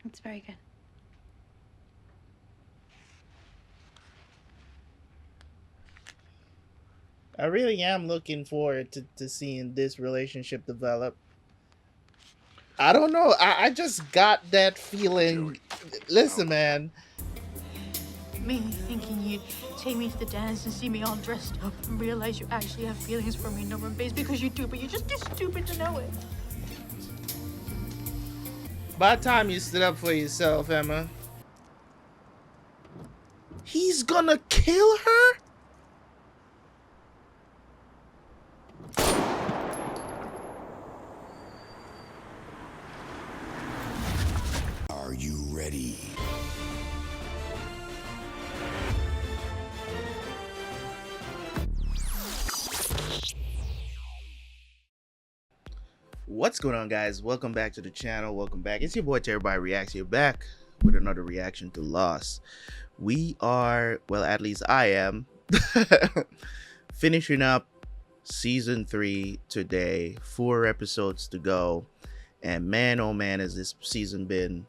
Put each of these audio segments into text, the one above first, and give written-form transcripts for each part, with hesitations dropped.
It's very good. I really am looking forward to seeing this relationship develop. I don't know. I just got that feeling. Listen, man. Me thinking you'd take me to the dance and see me all dressed up and realize you actually have feelings for me, Norman Bates, because you do, but you're just too stupid to know it. By the time you stood up for yourself, Emma, he's gonna kill her? Are you ready? What's going on, guys? Welcome back to the channel. Welcome back. It's your boy Terabyt Reacts here, back with another reaction to Lost. We are, well, at least I am, finishing up season 3 today. 4 episodes to go. And man, oh man, has this season been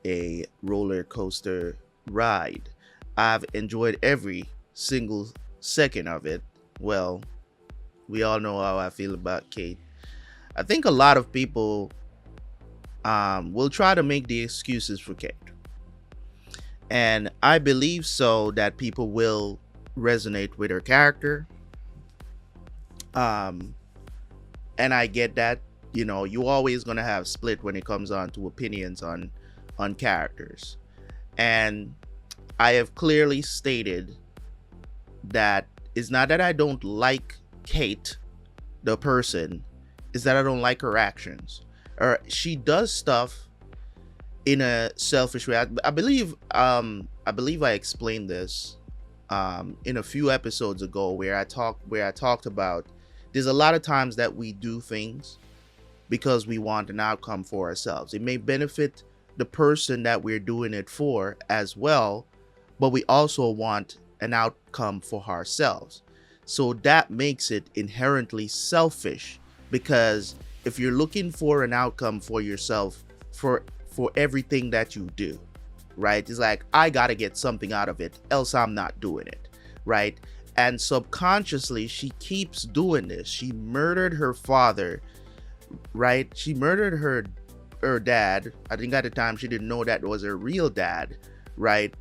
a roller coaster ride. I've enjoyed every single second of it. Well, we all know how I feel about Kate. I think a lot of people will try to make the excuses for Kate. And I believe so that people will resonate with her character. And I get that, you know, you always gonna have split when it comes on to opinions on characters. And I have clearly stated that it's not that I don't like Kate, the person, is that I don't like her actions. Or she does stuff in a selfish way. I believe I explained this in a few episodes ago where I talked about there's a lot of times that we do things because we want an outcome for ourselves. It may benefit the person that we're doing it for as well, but we also want an outcome for ourselves. So that makes it inherently selfish, because if you're looking for an outcome for yourself for everything that you do, right? It's like, I gotta get something out of it, else I'm not doing it, right? And subconsciously, she keeps doing this. She murdered her father, right? She murdered her dad. I think at the time she didn't know that was her real dad, right?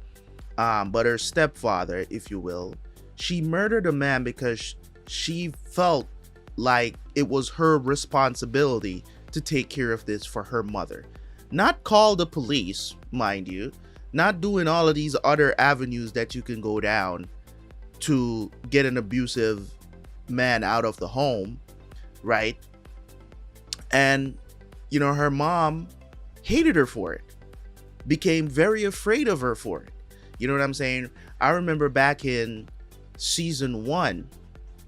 But her stepfather, if you will. She murdered a man because she felt like it was her responsibility to take care of this for her mother. Not call the police, mind you, not doing all of these other avenues that you can go down to get an abusive man out of the home, right? And, you know, her mom hated her for it, became very afraid of her for it. You know what I'm saying? I remember back in season 1,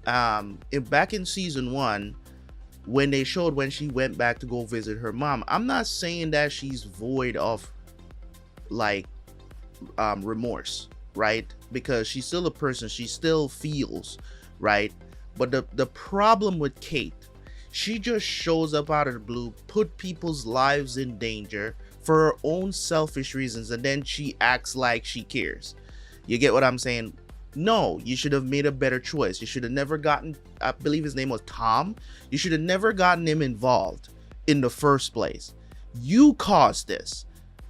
back in season 1, when they showed when she went back to go visit her mom, I'm not saying that she's void of like remorse, right? Because she's still a person, she still feels, right? But the problem with Kate, she just shows up out of the blue, put people's lives in danger for her own selfish reasons, and then she acts like she cares. You get what I'm saying? No, you should have made a better choice. You should have never gotten, I believe his name was Tom. You should have never gotten him involved in the first place. You caused this.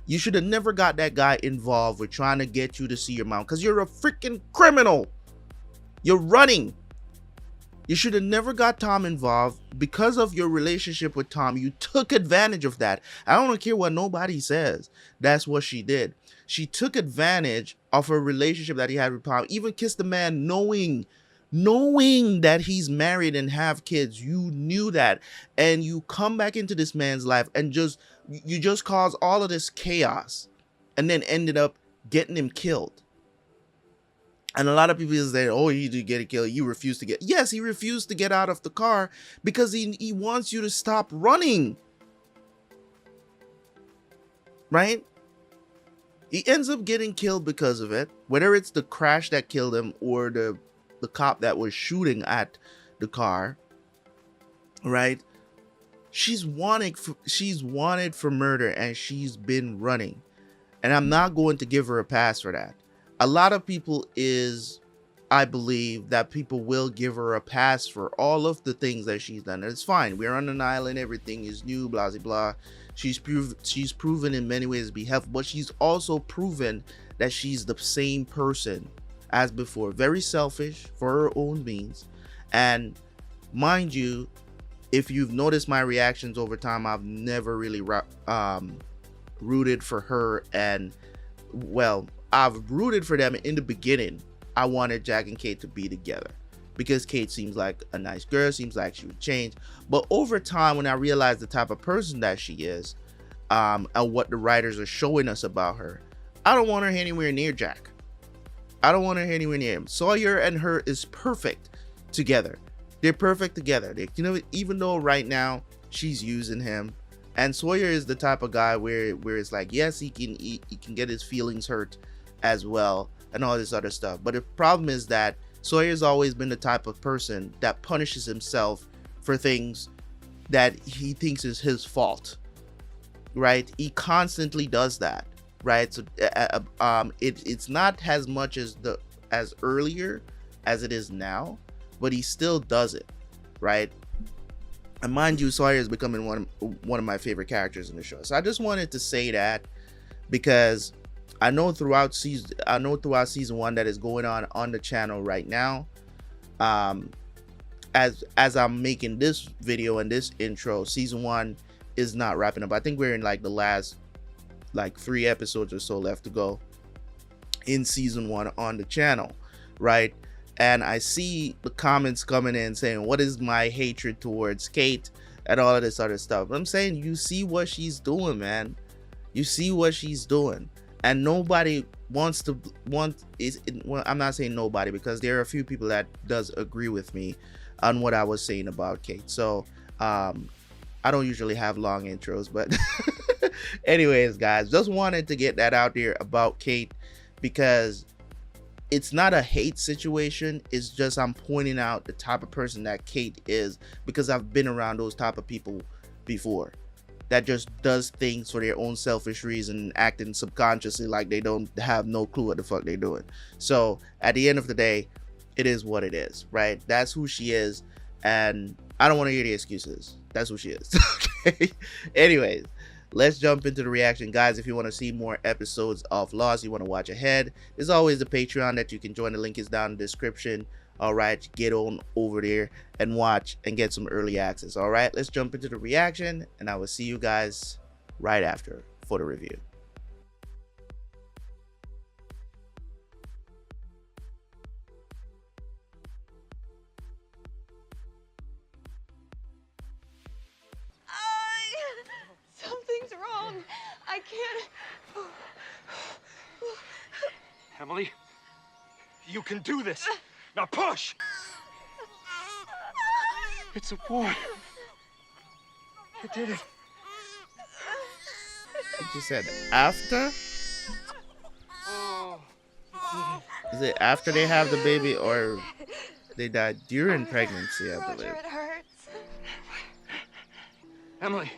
You should have never got that guy involved with trying to get you to see your mom, because you're a freaking criminal. You're running. You should have never got Tom involved. Because of your relationship with Tom, you took advantage of that. I don't care what nobody says. That's what she did. She took advantage of her relationship that he had with Tom. Even kissed the man knowing that he's married and have kids. You knew that. And you come back into this man's life and you just caused all of this chaos, and then ended up getting him killed. And a lot of people say, oh, he did get killed. You refused to get. Yes, he refused to get out of the car because he wants you to stop running. Right? He ends up getting killed because of it. Whether it's the crash that killed him or the cop that was shooting at the car. Right? she's wanted for murder, and she's been running, and I'm not going to give her a pass for that. A lot of people I believe that people will give her a pass for all of the things that she's done. And it's fine. We're on an island. Everything is new, blah, blah, blah. She's proven in many ways to be helpful, but she's also proven that she's the same person as before. Very selfish for her own means. And mind you, if you've noticed my reactions over time, I've never really rooted for her. And, well, I've rooted for them in the beginning. I wanted Jack and Kate to be together because Kate seems like a nice girl, seems like she would change. But over time, when I realized the type of person that she is, and what the writers are showing us about her, I don't want her anywhere near Jack. I don't want her anywhere near him. Sawyer and her is perfect together. They're perfect together. Even though right now she's using him, and Sawyer is the type of guy where it's like, yes, he can get his feelings hurt as well, and all this other stuff. But the problem is that Sawyer's always been the type of person that punishes himself for things that he thinks is his fault, right? He constantly does that, right? So it's not as much as earlier as it is now, but he still does it, right? And mind you, Sawyer is becoming one of my favorite characters in the show. So I just wanted to say that because I know throughout season 1 that is going on the channel right now, as I'm making this video and this intro, season 1 is not wrapping up. I think we're in like the last 3 episodes or so left to go in season 1 on the channel, right? And I see the comments coming in saying, what is my hatred towards Kate and all of this other stuff. But I'm saying, you see what she's doing, man. You see what she's doing. And nobody well, I'm not saying nobody, because there are a few people that does agree with me on what I was saying about Kate. So I don't usually have long intros, but anyways, guys, just wanted to get that out there about Kate, because it's not a hate situation. It's just I'm pointing out the type of person that Kate is, because I've been around those type of people before that just does things for their own selfish reason, acting subconsciously like they don't have no clue what the fuck they're doing. So at the end of the day, it is what it is, right? That's who she is, and I don't want to hear the excuses. That's who she is. Okay. Anyways, let's jump into the reaction, guys. If you want to see more episodes of Lost, you want to watch ahead, there's always the Patreon that you can join. The link is down in the description. All right, get on over there and watch and get some early access. All right, let's jump into the reaction, and I will see you guys right after for the review. Something's wrong. I can't. Emily, you can do this. Now push! It's a boy. You did it. You said after? Oh, you did it. Is it after they have the baby, or they died during pregnancy, I believe? Roger, it hurts. Emily,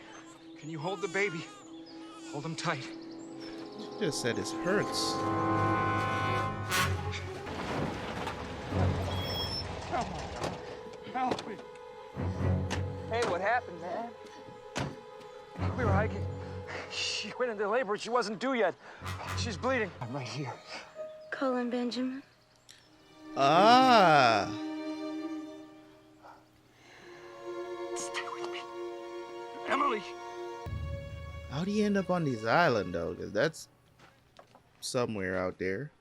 can you hold the baby? Hold him tight. You just said it hurts. Help me. Hey, what happened, man? We were hiking. She went into labor. She wasn't due yet. She's bleeding. I'm right here. Colin Benjamin. Ah. Stay with me. Emily. How do you end up on this island, though? Because that's somewhere out there.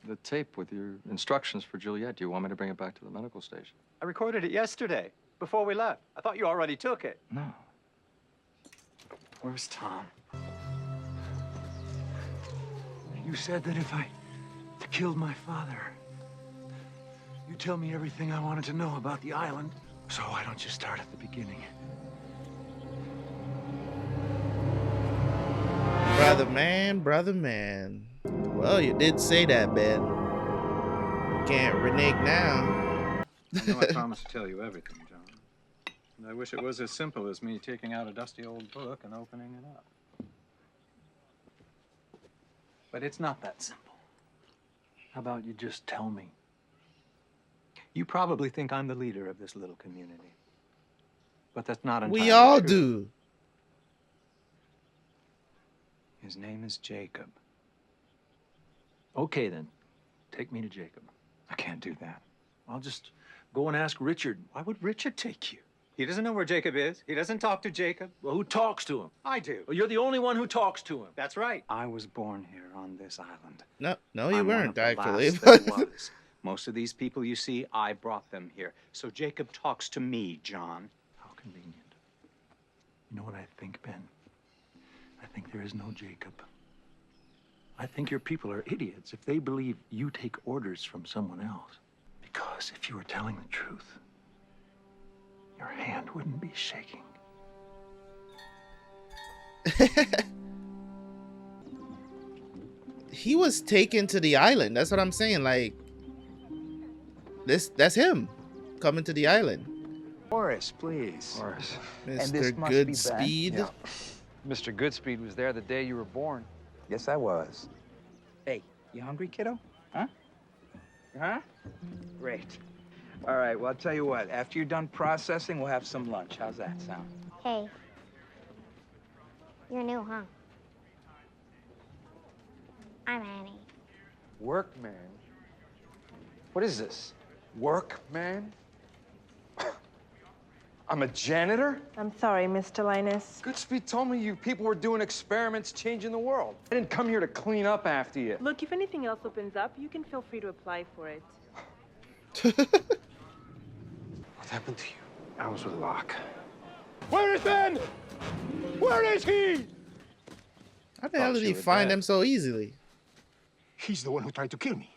The tape with your instructions for Juliet. Do you want me to bring it back to the medical station? I recorded it yesterday, before we left. I thought you already took it. No. Where's Tom? You said that if I killed my father, you'd tell me everything I wanted to know about the island. So why don't you start at the beginning? Brother man. Well, you did say that, Ben. You can't renege now. I know I promised to tell you everything, John. I wish it was as simple as me taking out a dusty old book and opening it up. But it's not that simple. How about you just tell me? You probably think I'm the leader of this little community. But that's not entirely We all true. do. His name is Jacob. Okay, then. Take me to Jacob. I can't do that. I'll just go and ask Richard. Why would Richard take you? He doesn't know where Jacob is. He doesn't talk to Jacob. Well, who talks to him? I do. Well, you're the only one who talks to him. That's right. I was born here on this island. No, you I'm one weren't of the actually. last that was. Most of these people you see, I brought them here. So Jacob talks to me, John. How convenient. You know what I think, Ben? I think there is no Jacob. I think your people are idiots if they believe you take orders from someone else. Because if you were telling the truth, your hand wouldn't be shaking. He was taken to the island. That's what I'm saying. Like, that's him coming to the island. Horace, please. Horace. this Mr. must be Ben? Goodspeed. Yeah. Mr. Goodspeed was there the day you were born. Yes, I was. Hey, you hungry, kiddo? Huh? Huh? Great. All right, well, I'll tell you what. After you're done processing, we'll have some lunch. How's that sound? Hey. You're new, huh? I'm Annie. Workman? What is this? Workman? I'm a janitor? I'm sorry, Mr. Linus. Goodspeed told me you people were doing experiments changing the world. I didn't come here to clean up after you. Look, if anything else opens up, you can feel free to apply for it. What happened to you? I was with Locke. Where is Ben? Where is he? How the hell did he find them so easily? He's the one who tried to kill me.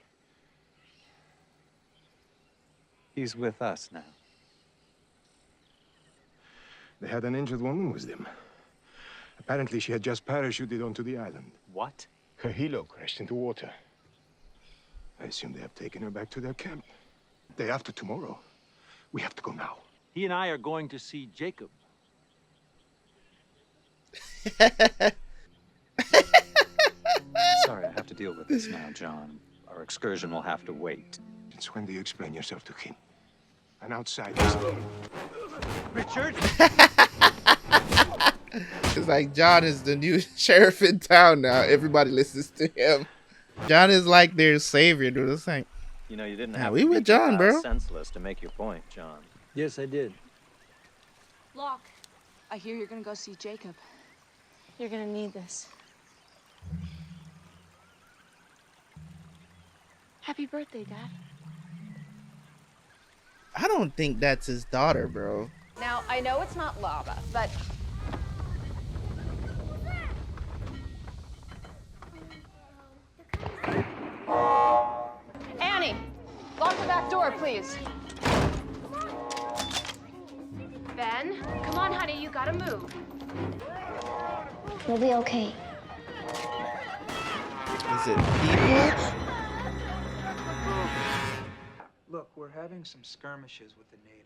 He's with us now. They had an injured woman with them. Apparently, she had just parachuted onto the island. What? Her helo crashed into water. I assume they have taken her back to their camp. Day after tomorrow. We have to go now. He and I are going to see Jacob. Sorry, I have to deal with this now, John. Our excursion will have to wait. Since when do you explain yourself to him? An outsider. Richard? It's like John is the new sheriff in town now. Everybody listens to him. John is like their savior, dude. It's like, You know, you didn't yeah, have we to with make John, it, bro. senseless to make your point, John. Yes, I did. Locke, I hear you're gonna go see Jacob. You're gonna need this. Happy birthday, Dad. I don't think that's his daughter, bro. Now, I know it's not lava, but... Annie, lock the back door, please. Ben, come on, honey, you gotta move. We'll be okay. Is it people? Look, we're having some skirmishes with the natives.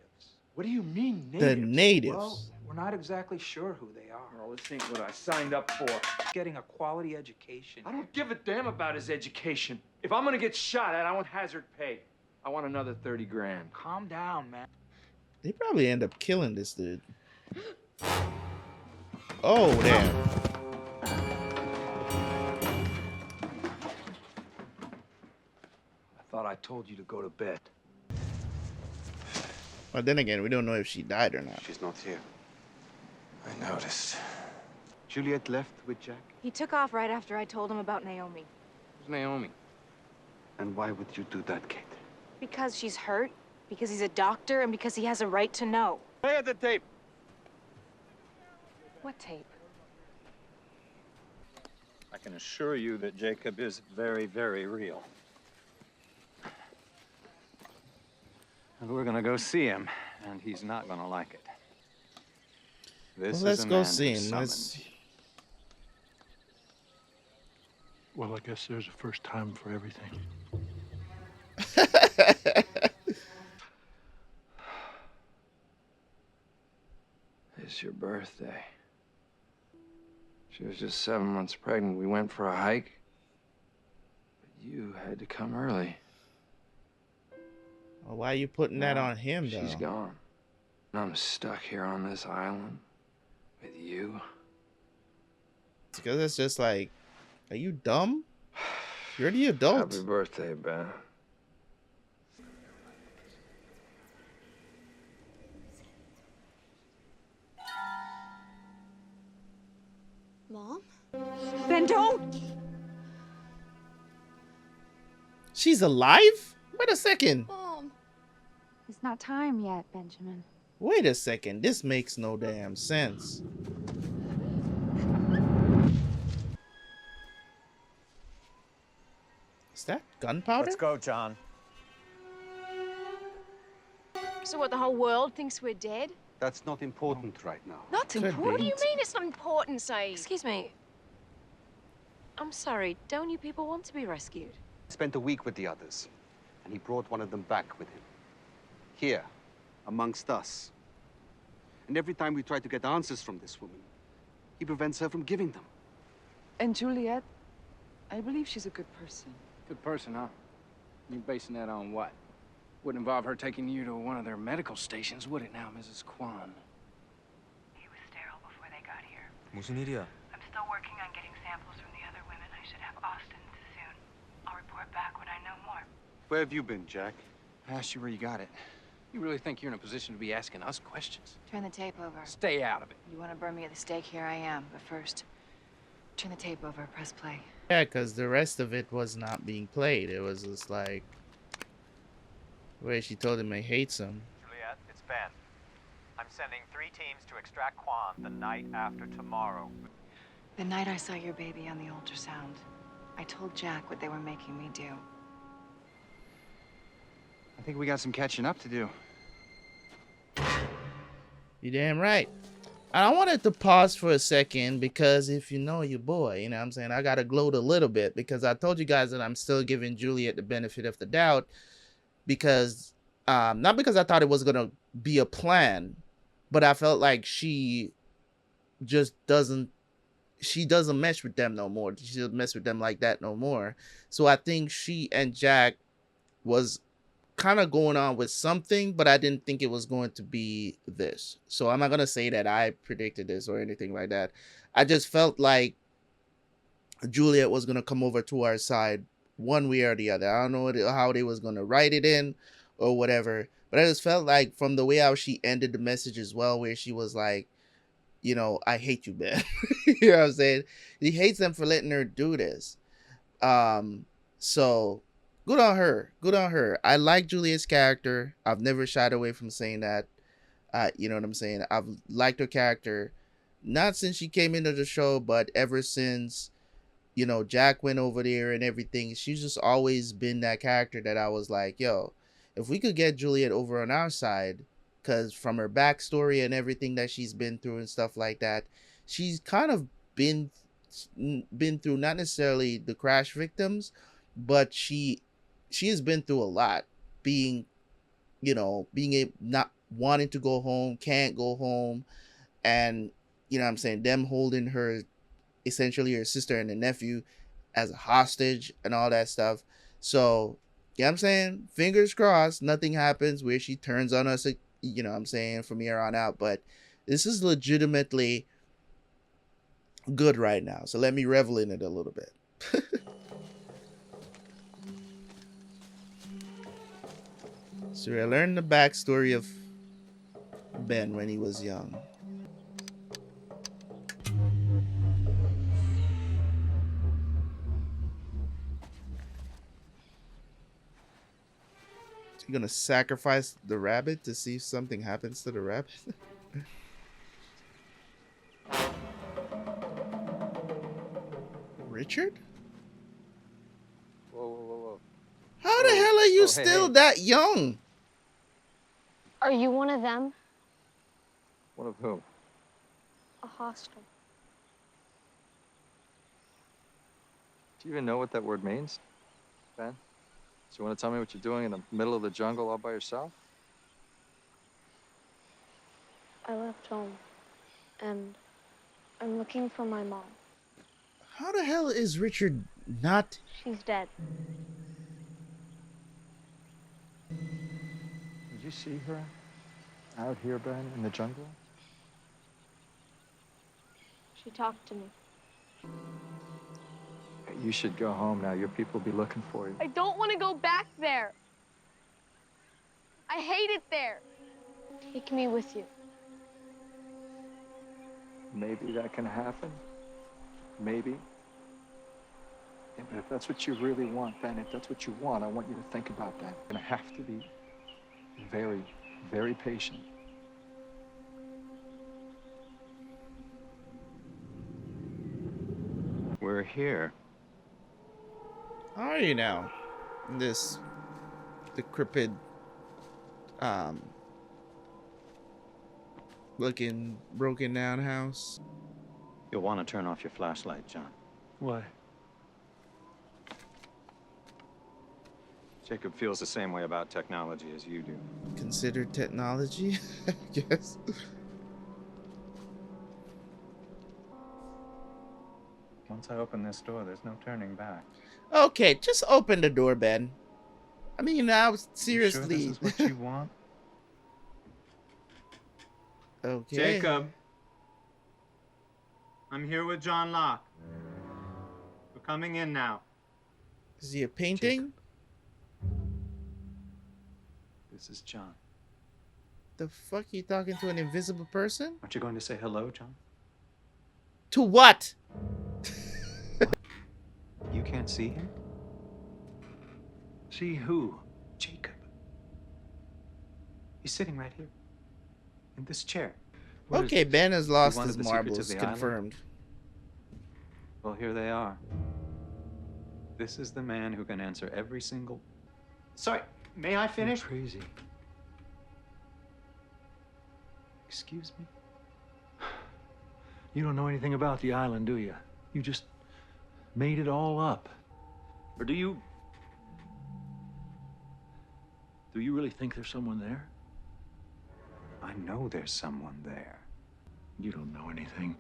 What do you mean, The natives. Well, we're not exactly sure who they are. Oh, this ain't what I signed up for. Getting a quality education. I don't give a damn about his education. If I'm gonna get shot at, I want hazard pay. I want another 30 grand. Calm down, man. They probably end up killing this dude. Oh, damn. I thought I told you to go to bed. But then again, we don't know if she died or not. She's not here. I noticed. Juliet left with Jack? He took off right after I told him about Naomi. Who's Naomi? And why would you do that, Kate? Because she's hurt, because he's a doctor, and because he has a right to know. Hey, at the tape. What tape? I can assure you that Jacob is very, very real. And we're gonna go see him, and he's not gonna like it. This Well, let's is a go man see who him. summoned Let's... Well, I guess there's a first time for everything. was your birthday. She was just 7 months pregnant. We went for a hike. But you had to come early. Well, why are you putting that on him, though? She's gone. I'm stuck here on this island with you. Because it's just like, are you dumb? You're the adult. Happy birthday, Ben. Mom? Ben, don't! She's alive? Wait a second. Mom. It's not time yet, Benjamin. Wait a second. This makes no damn sense. Is that gunpowder? Let's go, John. So what, the whole world thinks we're dead? That's not important right now. Not Could important? What do be. you mean it's not important, Saeed? Excuse me. I'm sorry, don't you people want to be rescued? Spent a week with the others, and he brought one of them back with him. Here, amongst us. And every time we try to get answers from this woman, he prevents her from giving them. And Juliet, I believe she's a good person. Good person, huh? You basing that on what? Wouldn't involve her taking you to one of their medical stations, would it now, Mrs. Kwan? He was sterile before they got here. 무슨 일이야? I'm still working on getting samples from the other women. I should have Austin's soon. I'll report back when I know more. Where have you been, Jack? I asked you where you got it. You really think you're in a position to be asking us questions? Turn the tape over. Stay out of it. You want to burn me at the stake? Here I am. But first, turn the tape over. Press play. Yeah, because the rest of it was not being played. It was just like, where she told him he hates him. Juliet, it's Ben. I'm sending 3 teams to extract Kwan the night after tomorrow. The night I saw your baby on the ultrasound, I told Jack what they were making me do. I think we got some catching up to do. You damn right. And I wanted to pause for a second because if you know your boy, you know what I'm saying, I got to gloat a little bit because I told you guys that I'm still giving Juliet the benefit of the doubt because, not because I thought it was going to be a plan, but I felt like she just doesn't mesh with them no more. She doesn't mess with them like that no more. So I think she and Jack was kind of going on with something, but I didn't think it was going to be this. So I'm not going to say that I predicted this or anything like that. I just felt like Juliet was going to come over to our side one way or the other. I don't know how they was going to write it in or whatever, but I just felt like from the way how she ended the message as well, where she was like, you know, I hate you, man. You know what I'm saying? He hates them for letting her do this. So good on her. Good on her. I like Juliet's character. I've never shied away from saying that. You know what I'm saying? I've liked her character, not since she came into the show, but ever since, you know, Jack went over there and everything. She's just always been that character that I was like, yo, if we could get Juliet over on our side, because from her backstory and everything that she's been through and stuff like that, she's kind of been through not necessarily the crash victims, but she has been through a lot, being not wanting to go home, can't go home, and you know what I'm saying, them holding her, essentially her sister and the nephew, as a hostage and all that stuff. So you know what I'm saying, fingers crossed nothing happens where she turns on us, you know what I'm saying, from here on out. But this is legitimately good right now, so let me revel in it a little bit. So I learned the backstory of Ben when he was young. So you're gonna sacrifice the rabbit to see if something happens to the rabbit? Richard? Whoa, whoa, whoa, whoa. How the hell are you still that young? Are you one of them? One of whom? A hostile. Do you even know what that word means, Ben? So you want to tell me what you're doing in the middle of the jungle all by yourself? I left home. and I'm looking for my mom. How the hell is Richard not? She's dead. Did you see her out here, Ben, in the jungle? She talked to me. You should go home now. Your people will be looking for you. I don't want to go back there. I hate it there. Take me with you. Maybe that can happen. Maybe. Yeah, but if that's what you really want, Ben, if that's what you want, I want you to think about that. You're gonna have to be very, very patient. We're here. How are you now? In this decrepit, looking broken down house. You'll want to turn off your flashlight, John. Why? Jacob feels the same way about technology as you do. Consider technology, I guess. Once I open this door, there's no turning back. Okay, just open the door, Ben. I mean, I was seriously. You sure this is what you want? Okay. Jacob. I'm here with John Locke. We're coming in now. Is he a painting? Jacob. This is John. The fuck, you talking to an invisible person? Aren't you going to say hello, John? To what? You can't see him? See who? Jacob. He's sitting right here. In this chair. Okay, Ben has lost his the secrets of marbles. the island? Confirmed. Well, here they are. This is the man who can answer every single... Sorry, may I finish? You're crazy. Excuse me? You don't know anything about the island, do you? You just made it all up. Or do you really think there's someone there? I know there's someone there. You don't know anything.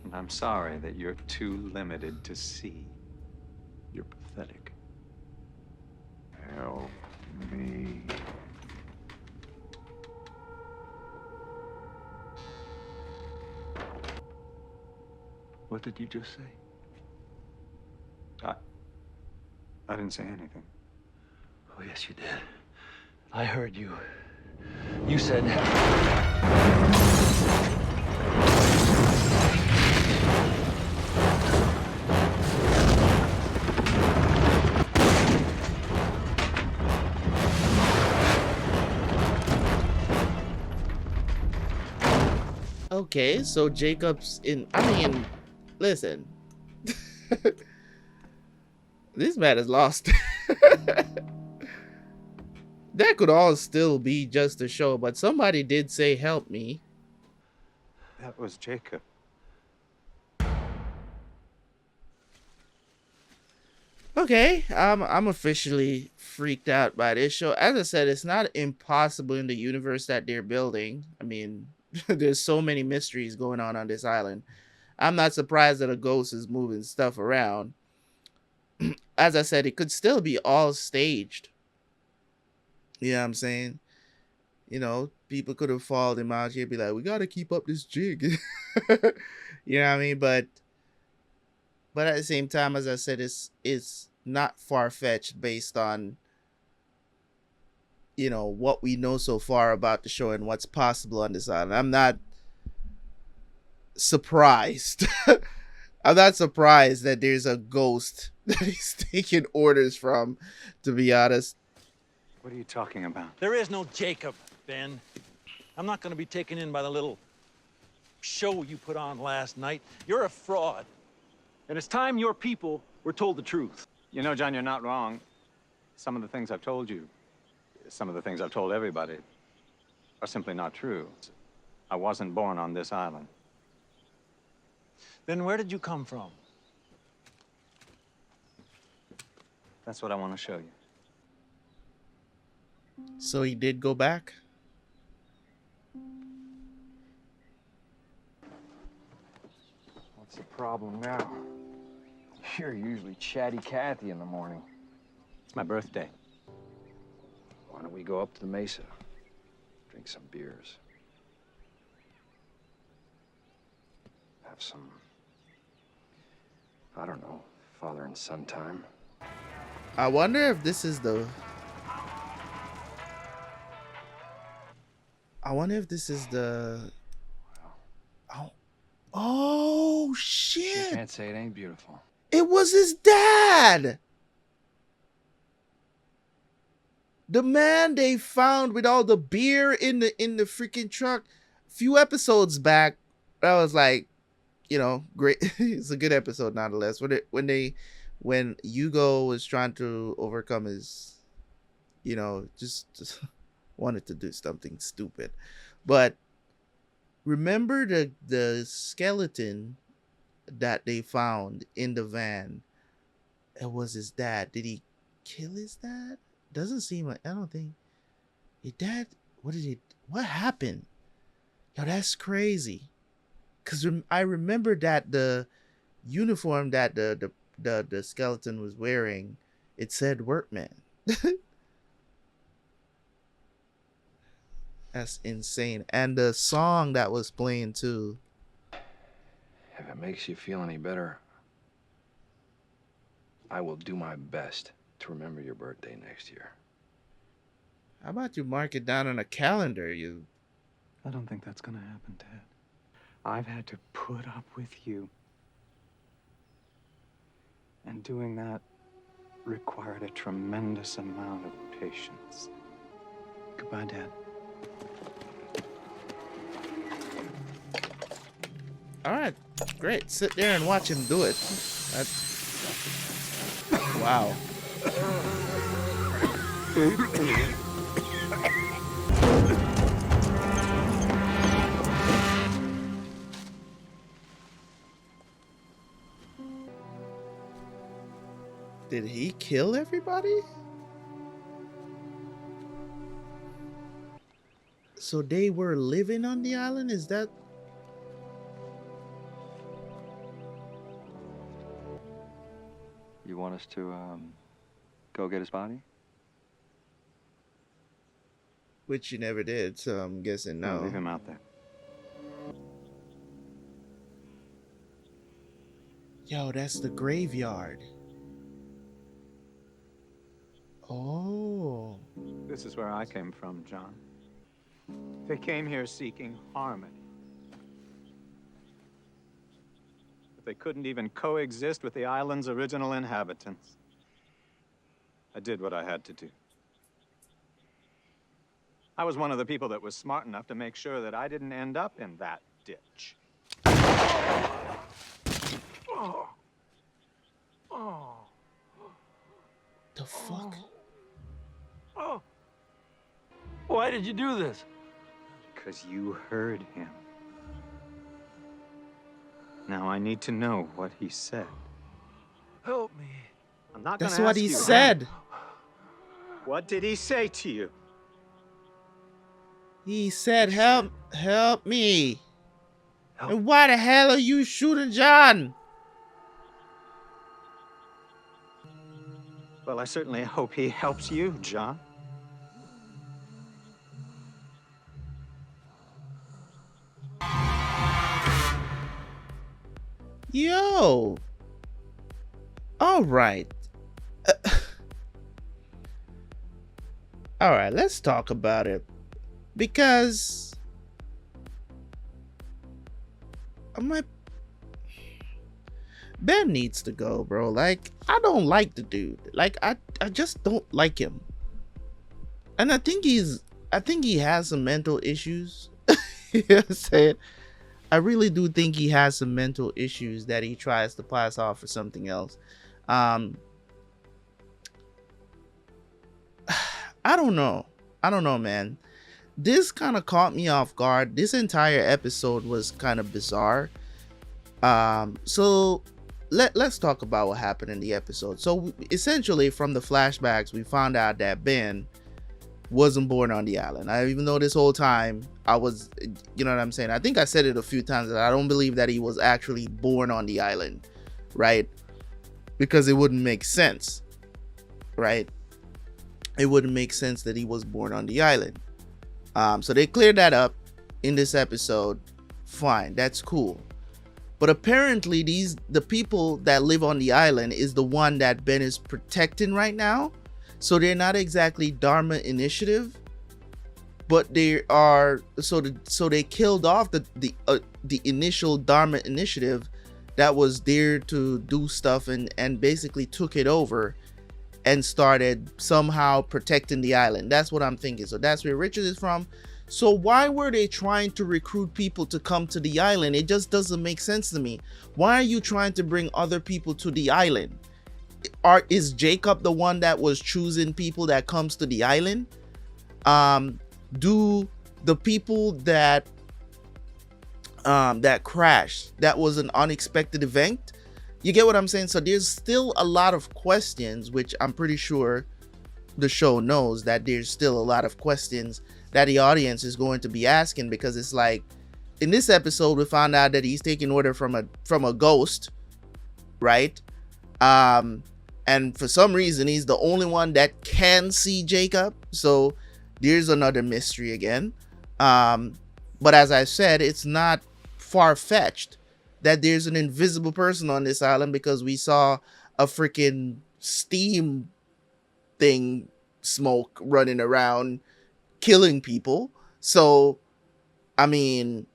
And I'm sorry that you're too limited to see. You're pathetic. Help me. What did you just say? I didn't say anything. Oh, yes, you did. I heard you. You said... Okay, so Jacob's in. I mean, listen. This man is lost. That could all still be just a show, but somebody did say, "Help me." That was Jacob. Okay, I'm officially freaked out by this show. As I said, it's not impossible in the universe that they're building. I mean, there's so many mysteries going on this island. I'm not surprised that a ghost is moving stuff around. As I said, it could still be all staged. You know what I'm saying? You know, people could have followed him out here and be like, we got to keep up this jig. You know what I mean? But at the same time, as I said, it's not far-fetched based on, you know, what we know so far about the show and what's possible on this island. I'm not surprised. I'm not surprised that there's a ghost that he's taking orders from, to be honest. What are you talking about? There is no Jacob, Ben. I'm not going to be taken in by the little show you put on last night. You're a fraud. And it's time your people were told the truth. You know, John, you're not wrong. Some of the things I've told you, some of the things I've told everybody, are simply not true. I wasn't born on this island. Then where did you come from? That's what I want to show you. So he did go back? What's the problem now? You're usually chatty Cathy in the morning. It's my birthday. Why don't we go up to the mesa? Drink some beers. Have some, I don't know, father and son time. I wonder if this is the... Oh, shit. You can't say it ain't beautiful. It was his dad. The man they found with all the beer in the freaking truck. A few episodes back, I was like, you know, great. It's a good episode nonetheless. When Hugo was trying to overcome his, you know, just wanted to do something stupid. But remember the skeleton that they found in the van? It was his dad. Did he kill his dad? Doesn't seem like. I don't think his dad. What happened? Yo, that's crazy. Cause I remember that the uniform that the skeleton was wearing, it said workman. That's insane. And the song that was playing too. If it makes you feel any better, I will do my best to remember your birthday next year. How about you mark it down on a calendar? I don't think that's gonna happen, Dad. I've had to put up with you. And doing that required a tremendous amount of patience. Goodbye, Dad. All right, great. Sit there and watch him do it. Wow. Did he kill everybody? So they were living on the island? Is that... You want us to, go get his body? Which you never did, so I'm guessing no. Leave him out there. Yo, that's the graveyard. Oh. This is where I came from, John. They came here seeking harmony. But they couldn't even coexist with the island's original inhabitants. I did what I had to do. I was one of the people that was smart enough to make sure that I didn't end up in that ditch. Oh. Oh. The fuck? Oh. Why did you do this? Because you heard him. Now I need to know what he said. Help me. I'm not That's gonna what ask he you. said. What did he say to you? He said, help me. And why the hell are you shooting John? Well, I certainly hope he helps you, John. Yo. All right. All right, let's talk about it. Because Ben needs to go, bro. Like, I don't like the dude. Like, I just don't like him. And I think he has some mental issues. You know what I'm saying? I really do think he has some mental issues that he tries to pass off for something else. I don't know, man. This kind of caught me off guard. This entire episode was kind of bizarre. So let's talk about what happened in the episode. So essentially, from the flashbacks, we found out that Ben wasn't born on the island. Even though this whole time I was, you know what I'm saying? I think I said it a few times that I don't believe that he was actually born on the island, right? Because it wouldn't make sense, right? It wouldn't make sense that he was born on the island. So they cleared that up in this episode. Fine, that's cool. But apparently the people that live on the island is the one that Ben is protecting right now. So they're not exactly Dharma Initiative, but they are. So they killed off the initial Dharma Initiative that was there to do stuff and basically took it over and started somehow protecting the island. That's what I'm thinking. So that's where Richard is from. So why were they trying to recruit people to come to the island? It just doesn't make sense to me. Why are you trying to bring other people to the island? Is Jacob the one that was choosing people that comes to the island? Do the people that crashed, that was an unexpected event? You get what I'm saying? So there's still a lot of questions, which I'm pretty sure the show knows that there's still a lot of questions that the audience is going to be asking, because it's like in this episode we found out that he's taking order from a ghost, right? And for some reason he's the only one that can see Jacob. So there's another mystery again. But as I said, it's not far-fetched that there's an invisible person on this island, because we saw a freaking steam thing, smoke running around killing people. So I mean,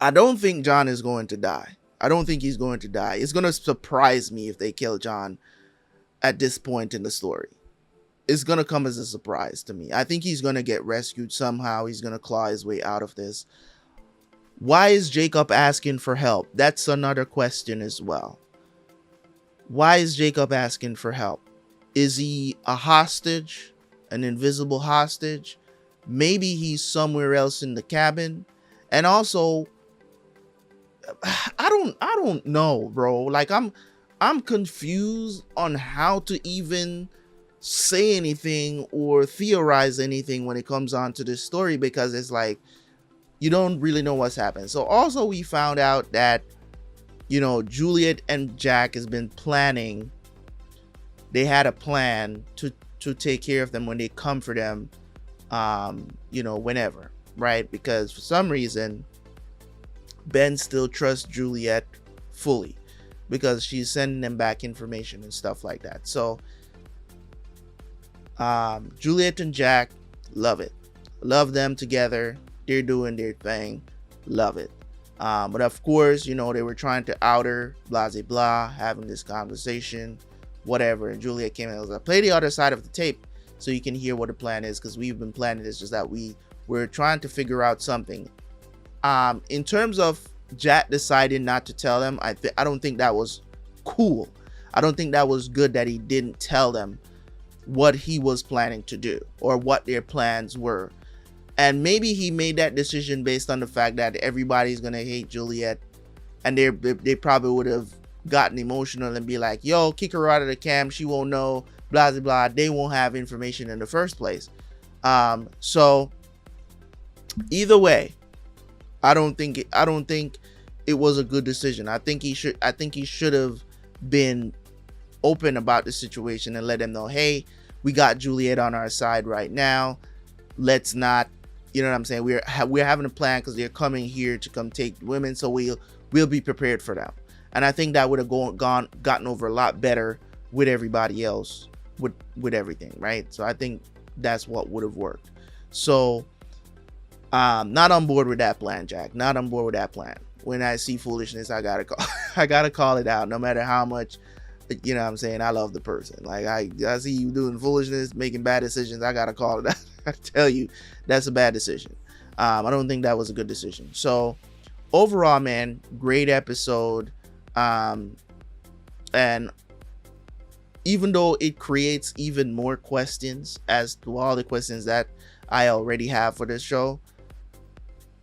I don't think John is going to die. I don't think he's going to die. It's going to surprise me if they kill John at this point in the story. It's going to come as a surprise to me. I think he's going to get rescued somehow. He's going to claw his way out of this. Why is Jacob asking for help? That's another question as well. Why is Jacob asking for help? Is he a hostage? An invisible hostage? Maybe he's somewhere else in the cabin. And also, I don't know, bro. Like I'm confused on how to even say anything or theorize anything when it comes on to this story, because it's like you don't really know what's happened. So also we found out that, you know, Juliet and Jack has been planning. They had a plan to take care of them when they come for them, you know, whenever, right? Because for some reason Ben still trusts Juliet fully, because she's sending them back information and stuff like that. So Juliet and Jack, love it. Love them together. They're doing their thing. Love it. But of course, you know, they were trying to out her, blah, blah, blah, having this conversation, whatever. And Juliet came in and was like, play the other side of the tape so you can hear what the plan is, because we've been planning this, just that we're trying to figure out something. In terms of Jack deciding not to tell them, I don't think that was cool. I don't think that was good that he didn't tell them what he was planning to do or what their plans were. And maybe he made that decision based on the fact that everybody's gonna hate Juliet, and they probably would have gotten emotional and be like, yo, kick her out of the camp, she won't know, blah blah blah. They won't have information in the first place. So either way, I don't think it was a good decision. I think he should have been open about the situation and let them know, hey, we got Juliet on our side right now. Let's not, you know what I'm saying? We're having a plan because they're coming here to come take women, so we'll be prepared for them. And I think that would have gotten over a lot better with everybody else, with everything, right? So I think that's what would have worked. So not on board with that plan, Jack. Not on board with that plan. When I see foolishness, I gotta call it out, no matter how much, you know what I'm saying, I love the person. Like I see you doing foolishness, making bad decisions, I gotta call it out. I tell you, that's a bad decision. I don't think that was a good decision. So overall, man, great episode. And even though it creates even more questions as to all the questions that I already have for this show,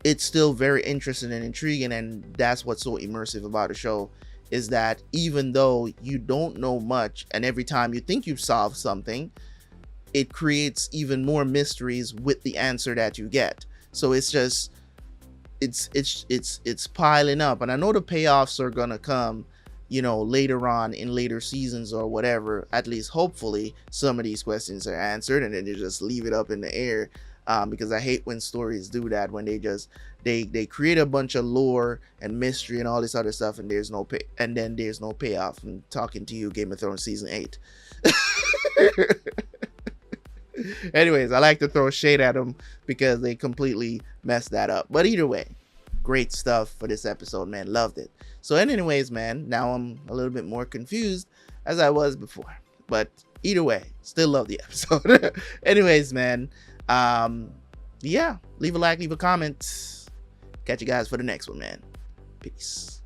it's still very interesting and intriguing. And that's what's so immersive about the show, is that even though you don't know much, and every time you think you've solved something, it creates even more mysteries with the answer that you get. So it's just it's piling up, and I know the payoffs are gonna come, you know, later on in later seasons or whatever. At least hopefully some of these questions are answered, and then they just leave it up in the air, because I hate when stories do that, when they just they create a bunch of lore and mystery and all this other stuff, and there's no payoff. I'm talking to you, Game of Thrones season 8. Anyways, I like to throw shade at them because they completely messed that up. But either way, great stuff for this episode, man. Loved it. So anyways, man, now I'm a little bit more confused as I was before. But either way, still love the episode. Anyways, man, yeah, leave a like, leave a comment. Catch you guys for the next one, man. Peace.